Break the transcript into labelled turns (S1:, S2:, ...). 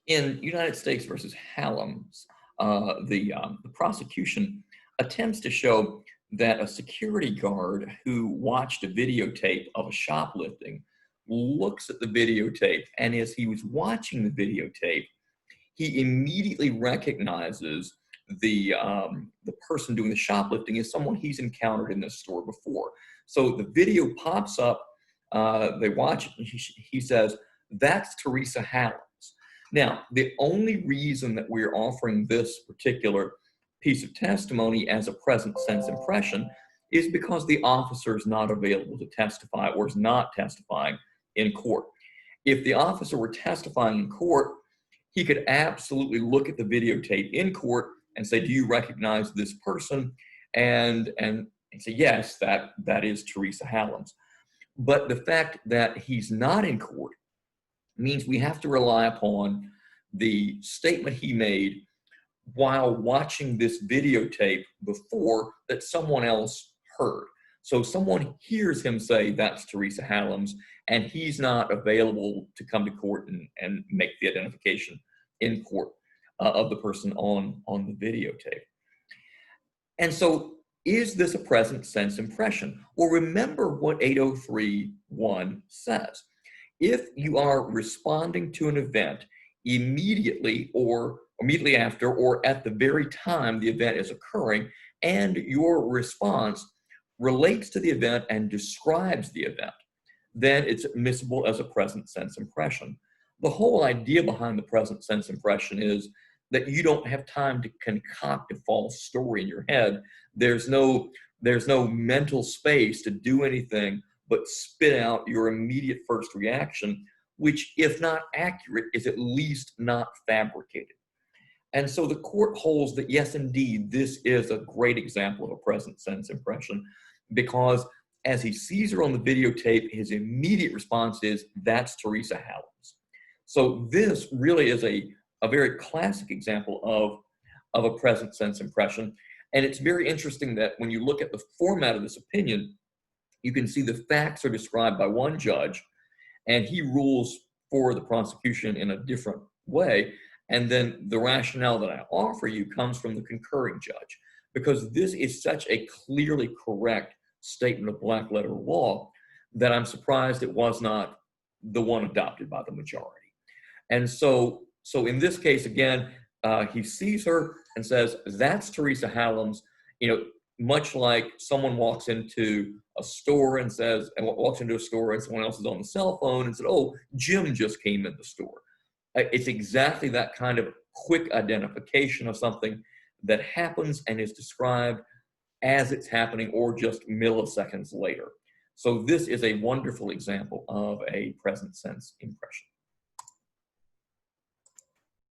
S1: In United States versus Hallums, the prosecution attempts to show that a security guard who watched a videotape of a shoplifting looks at the videotape, and as he was watching the videotape, he immediately recognizes the person doing the shoplifting as someone he's encountered in this store before. So the video pops up. They watch it, and he says, "That's Teresa Hallums." Now, the only reason that we're offering this particular piece of testimony as a present sense impression is because the officer is not available to testify or is not testifying in court. If the officer were testifying in court, he could absolutely look at the videotape in court and say, "Do you recognize this person?" And say, "Yes, that is Teresa Hallums." But the fact that he's not in court means we have to rely upon the statement he made while watching this videotape before that someone else heard. So someone hears him say, "That's Teresa Hallums," and he's not available to come to court and make the identification in court of the person on the videotape. And so, is this a present sense impression? Well, remember what 803.1 says. If you are responding to an event immediately or immediately after or at the very time the event is occurring, and your response relates to the event and describes the event, then it's admissible as a present sense impression. The whole idea behind the present sense impression is that you don't have time to concoct a false story in your head. There's no mental space to do anything but spit out your immediate first reaction, which, if not accurate, is at least not fabricated. And so the court holds that, yes, indeed, this is a great example of a present sense impression, because as he sees her on the videotape, his immediate response is, "That's Teresa Hallums." So this really is a very classic example of a present sense impression. And it's very interesting that when you look at the format of this opinion, you can see the facts are described by one judge, and he rules for the prosecution in a different way. And then the rationale that I offer you comes from the concurring judge, because this is such a clearly correct statement of black letter law that I'm surprised it was not the one adopted by the majority. And so in this case, again, he sees her and says, "That's Teresa Hallums." Much like someone walks into a store and walks into a store and someone else is on the cell phone and said, "Oh, Jim just came in the store." It's exactly that kind of quick identification of something that happens and is described as it's happening or just milliseconds later. So this is a wonderful example of a present sense impression.